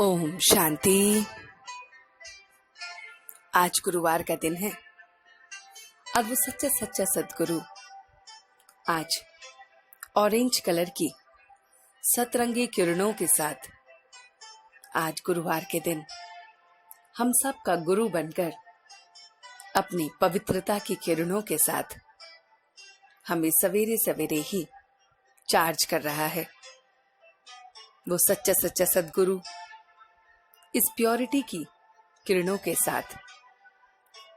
ओम शांति। आज गुरुवार का दिन है और वो सच्चा सच्चा सद्गुरु आज ऑरेंज कलर की सतरंगी किरणों के साथ आज गुरुवार के दिन हम सब का गुरु बनकर अपनी पवित्रता की किरणों के साथ हमें सवेरे सवेरे ही चार्ज कर रहा है। वो सच्चा सच्चा सद्गुरु इस प्योरिटी की किरणों के साथ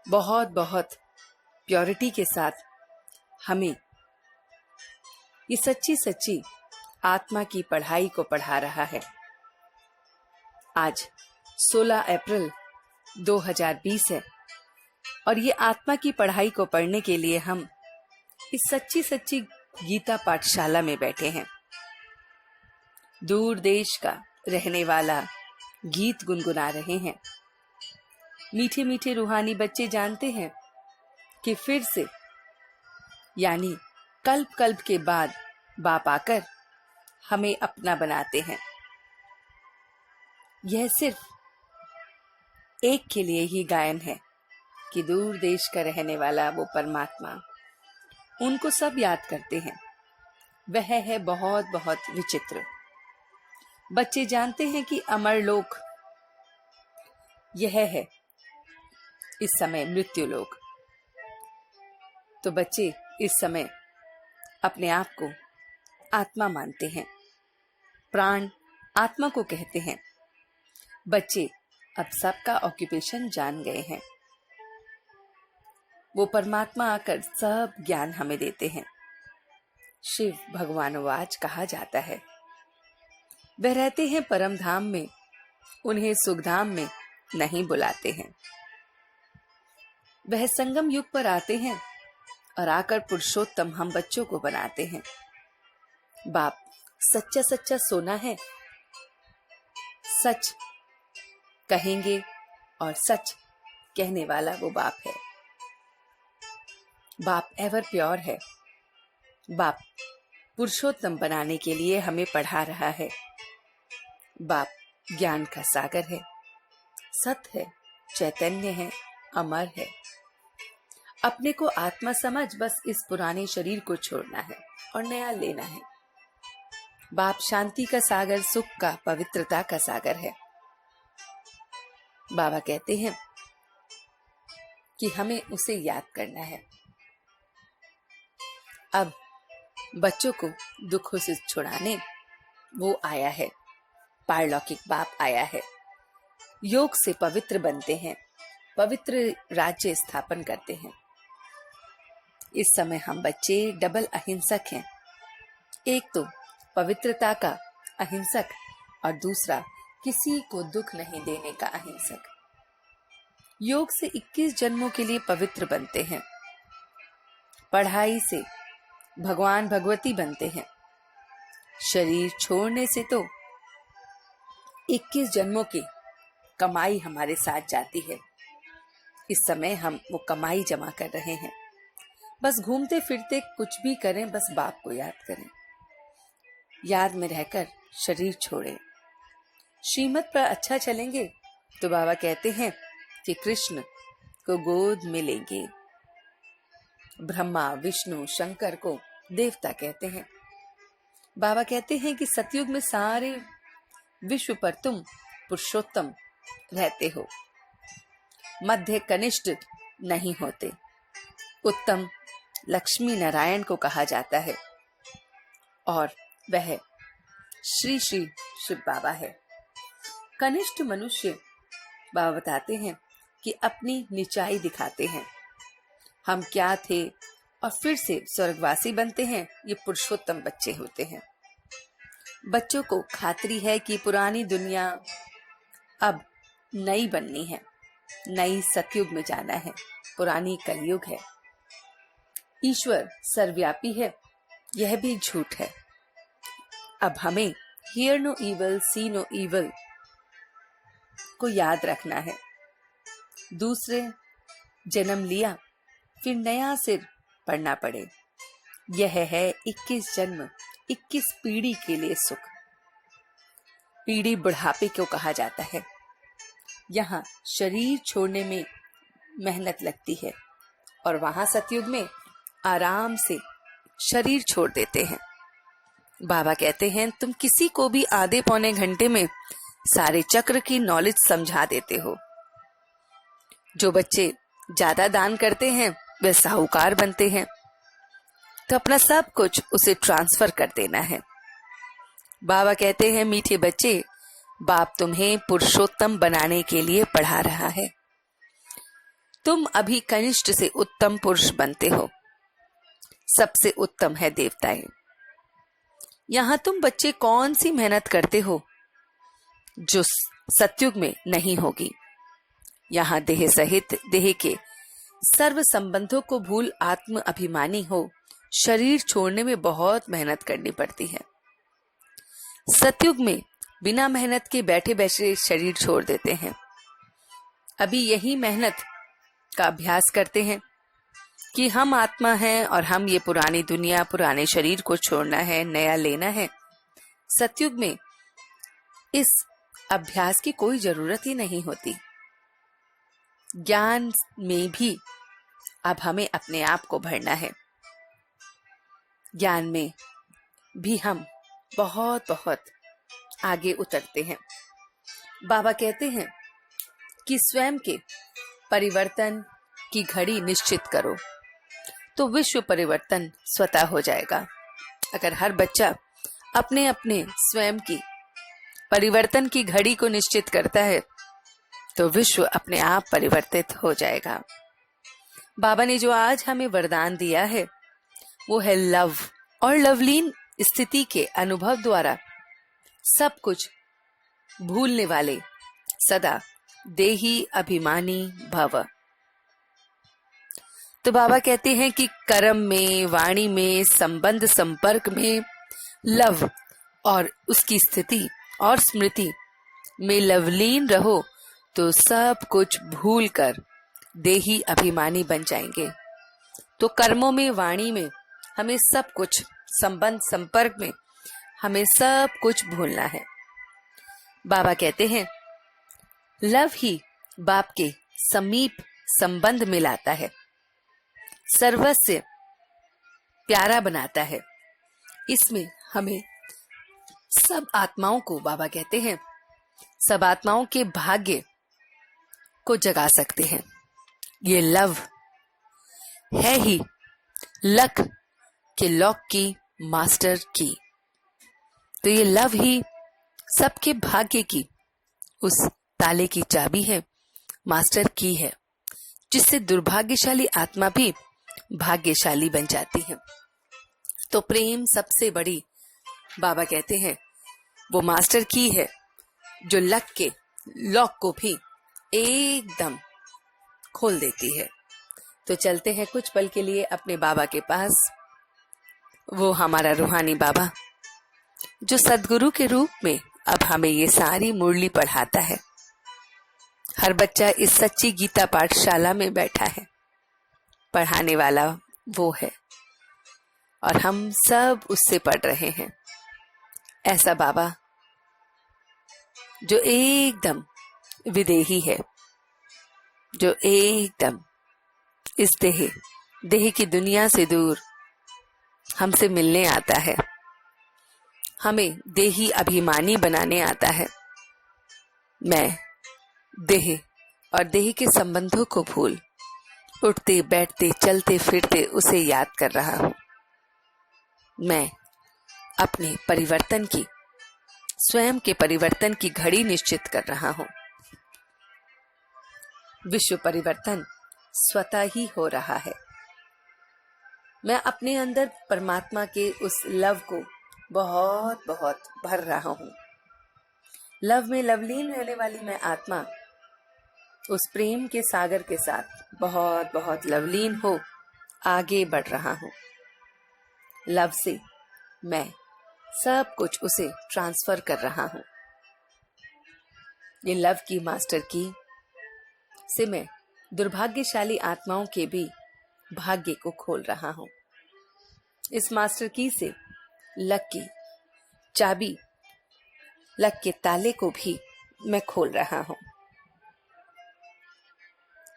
बहुत बहुत प्योरिटी के साथ हमें ये सच्ची सच्ची आत्मा की पढ़ाई को पढ़ा रहा है। आज 16 अप्रैल 2020 है और ये आत्मा की पढ़ाई को पढ़ने के लिए हम इस सच्ची सच्ची गीता पाठशाला में बैठे हैं। दूर देश का रहने वाला गीत गुनगुना रहे हैं। मीठे मीठे रूहानी बच्चे जानते हैं कि फिर से यानी कल्प कल्प के बाद बाप आकर हमें अपना बनाते हैं। यह सिर्फ एक के लिए ही गायन है कि दूर देश का रहने वाला वो परमात्मा, उनको सब याद करते हैं। वह है बहुत बहुत विचित्र। बच्चे जानते हैं कि अमर लोक यह है इस समय मृत्यु लोक। तो बच्चे इस समय अपने आप को आत्मा मानते हैं, प्राण आत्मा को कहते हैं। बच्चे अब सबका ऑक्यूपेशन जान गए हैं। वो परमात्मा आकर सब ज्ञान हमें देते हैं। शिव भगवानवाच कहा जाता है। वह रहते हैं परम धाम में, उन्हें सुखधाम में नहीं बुलाते हैं। वह संगम युग पर आते हैं और आकर पुरुषोत्तम हम बच्चों को बनाते हैं। बाप सच्चा सच्चा सोना है, सच कहेंगे और सच कहने वाला वो बाप है। बाप एवर प्योर है। बाप पुरुषोत्तम बनाने के लिए हमें पढ़ा रहा है। बाप ज्ञान का सागर है, सत्य है, चैतन्य है, अमर है। अपने को आत्मा समझ बस इस पुराने शरीर को छोड़ना है और नया लेना है। बाप शांति का सागर, सुख का, पवित्रता का सागर है। बाबा कहते हैं कि हमें उसे याद करना है। अब बच्चों को दुखों से छुड़ाने वो आया है। पारलौकिक बाप आया है। योग से पवित्र बनते हैं, पवित्र राज्य स्थापन करते हैं। इस समय हम बच्चे डबल अहिंसक हैं। एक तो पवित्रता का अहिंसक और दूसरा किसी को दुख नहीं देने का अहिंसक। योग से 21 जन्मों के लिए पवित्र बनते हैं। पढ़ाई से भगवान भगवती बनते हैं। शरीर छोड़ने से तो 21 जन्मों की कमाई हमारे साथ जाती है। इस समय हम वो कमाई जमा कर रहे हैं। बस घूमते फिरते कुछ भी करें, बस बाप को याद करें। याद में रहकर शरीर छोड़ें। श्रीमत पर अच्छा चलेंगे तो बाबा कहते हैं कि कृष्ण को गोद में लेंगे। ब्रह्मा विष्णु शंकर को देवता कहते हैं। बाबा कहते हैं कि सतयुग में सारे विश्व पर तुम पुरुषोत्तम रहते हो, मध्य कनिष्ठ नहीं होते। उत्तम लक्ष्मी नारायण को कहा जाता है और वह श्री श्री शिव बाबा है। कनिष्ठ मनुष्य बाबा बताते हैं कि अपनी निचाई दिखाते हैं। हम क्या थे और फिर से स्वर्गवासी बनते हैं। ये पुरुषोत्तम बच्चे होते हैं। बच्चों को खातरी है कि पुरानी दुनिया अब नई बननी है, नई सतयुग में जाना है। पुरानी कलयुग है। ईश्वर सर्वव्यापी है, यह भी झूठ है। अब हमें hear no evil, see no evil को याद रखना है। दूसरे जन्म लिया फिर नया सिर पढ़ना पड़े। यह है 21 जन्म, 21 पीढ़ी के लिए सुख। पीढ़ी बुढ़ापे को कहा जाता है। यहाँ शरीर छोड़ने में मेहनत लगती है और वहां सतयुग में आराम से शरीर छोड़ देते हैं। बाबा कहते हैं, तुम किसी को भी आधे पौने घंटे में सारे चक्र की नॉलेज समझा देते हो। जो बच्चे ज्यादा दान करते हैं वे साहूकार बनते हैं, तो अपना सब कुछ उसे ट्रांसफर कर देना है। बाबा कहते हैं, मीठे बच्चे, बाप तुम्हें पुरुषोत्तम बनाने के लिए पढ़ा रहा है। तुम अभी कनिष्ठ से उत्तम पुरुष बनते हो। सबसे उत्तम है देवताएं। यहां तुम बच्चे कौन सी मेहनत करते हो जो सतयुग में नहीं होगी। यहाँ देह सहित देह के सर्व संबंधों को भूल आत्म अभिमानी हो शरीर छोड़ने में बहुत मेहनत करनी पड़ती है। सतयुग में बिना मेहनत के बैठे बैठे शरीर छोड़ देते हैं। अभी यही मेहनत का अभ्यास करते हैं कि हम आत्मा हैं और हम ये पुरानी दुनिया पुराने शरीर को छोड़ना है, नया लेना है। सतयुग में इस अभ्यास की कोई जरूरत ही नहीं होती। ज्ञान में भी अब हमें अपने आप को भरना है। ज्ञान में भी हम बहुत बहुत आगे उतरते हैं। बाबा कहते हैं कि स्वयं के परिवर्तन की घड़ी निश्चित करो तो विश्व परिवर्तन स्वतः हो जाएगा। अगर हर बच्चा अपने अपने स्वयं की परिवर्तन की घड़ी को निश्चित करता है तो विश्व अपने आप परिवर्तित हो जाएगा। बाबा ने जो आज हमें वरदान दिया है वो है लव, और लवलीन स्थिति के अनुभव द्वारा सब कुछ भूलने वाले सदा देही अभिमानी भव। तो बाबा कहते हैं कि कर्म में, वाणी में, संबंध संपर्क में लव और उसकी स्थिति और स्मृति में लवलीन रहो तो सब कुछ भूलकर देही अभिमानी बन जाएंगे। तो कर्मों में, वाणी में हमें सब कुछ, संबंध संपर्क में हमें सब कुछ भूलना है। बाबा कहते हैं लव ही बाप के समीप संबंध में लाता है, सर्वस्व प्यारा बनाता है। इसमें हमें सब आत्माओं को, बाबा कहते हैं, सब आत्माओं के भाग्य को जगा सकते हैं। ये लव है ही लक के लॉक की मास्टर की। तो ये लव ही सबके भाग्य की उस ताले की चाबी है, मास्टर की है, जिससे दुर्भाग्यशाली आत्मा भी भाग्यशाली बन जाती है। तो प्रेम सबसे बड़ी, बाबा कहते हैं, वो मास्टर की है जो लक के लॉक को भी एकदम खोल देती है। तो चलते हैं कुछ पल के लिए अपने बाबा के पास। वो हमारा रूहानी बाबा जो सद्गुरु के रूप में अब हमें ये सारी मुरली पढ़ाता है। हर बच्चा इस सच्ची गीता पाठशाला में बैठा है, पढ़ाने वाला वो है और हम सब उससे पढ़ रहे हैं। ऐसा बाबा जो एकदम विदेही है, जो एकदम इस देह की दुनिया से दूर हमसे मिलने आता है, हमें देही अभिमानी बनाने आता है। मैं देह और देह के संबंधों को भूल उठते बैठते चलते फिरते उसे याद कर रहा हूं। मैं अपने परिवर्तन की, स्वयं के परिवर्तन की घड़ी निश्चित कर रहा हूं। विश्व परिवर्तन स्वतः ही हो रहा है। मैं अपने अंदर परमात्मा के उस लव को बहुत बहुत भर रहा हूं। लव में लवलीन रहने वाली मैं आत्मा उस प्रेम के सागर के साथ बहुत बहुत लवलीन हो आगे बढ़ रहा हूं। लव से मैं सब कुछ उसे ट्रांसफर कर रहा हूं। ये लव की मास्टर की से मैं दुर्भाग्यशाली आत्माओं के भी भाग्य को खोल रहा हूं। इस मास्टर की से लक की चाबी लक के ताले को भी मैं खोल रहा हूं।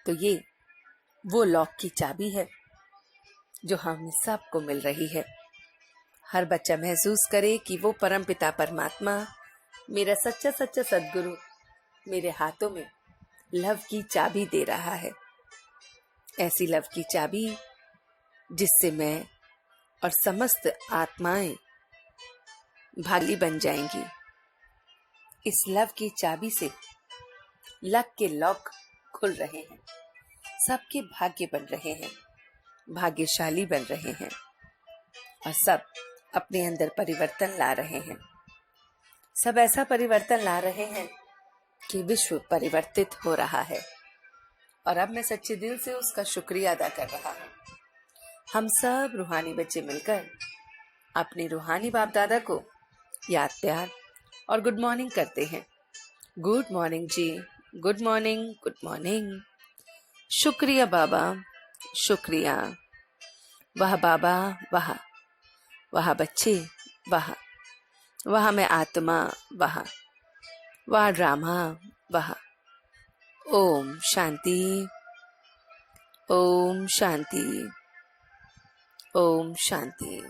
तो ये वो लॉक की चाबी है जो हम सबको मिल रही है। हर बच्चा महसूस करे कि वो परमपिता परमात्मा, मेरा सच्चा सच्चा सद्गुरु मेरे हाथों में लव की चाबी दे रहा है। ऐसी लव की चाबी जिससे मैं और समस्त आत्माएं भागी बन जाएंगी। इस लव की चाबी से लक के लॉक खुल रहे हैं, सबके भाग्य बन रहे हैं, भाग्यशाली बन रहे हैं और सब अपने अंदर परिवर्तन ला रहे हैं। सब ऐसा परिवर्तन ला रहे हैं कि विश्व परिवर्तित हो रहा है और अब मैं सच्चे दिल से उसका शुक्रिया अदा कर रहा हूँ। हम सब रूहानी बच्चे मिलकर अपने रूहानी बाप दादा को याद प्यार और गुड मॉर्निंग करते हैं। गुड मॉर्निंग जी, गुड मॉर्निंग, गुड मॉर्निंग। शुक्रिया बाबा, शुक्रिया। वाह बाबा, वाह वाह बच्चे, वाह वाह मैं आत्मा, वाह वाह ड्रामा, वाह। ओम शांति, ओम शांति, ओम शांति।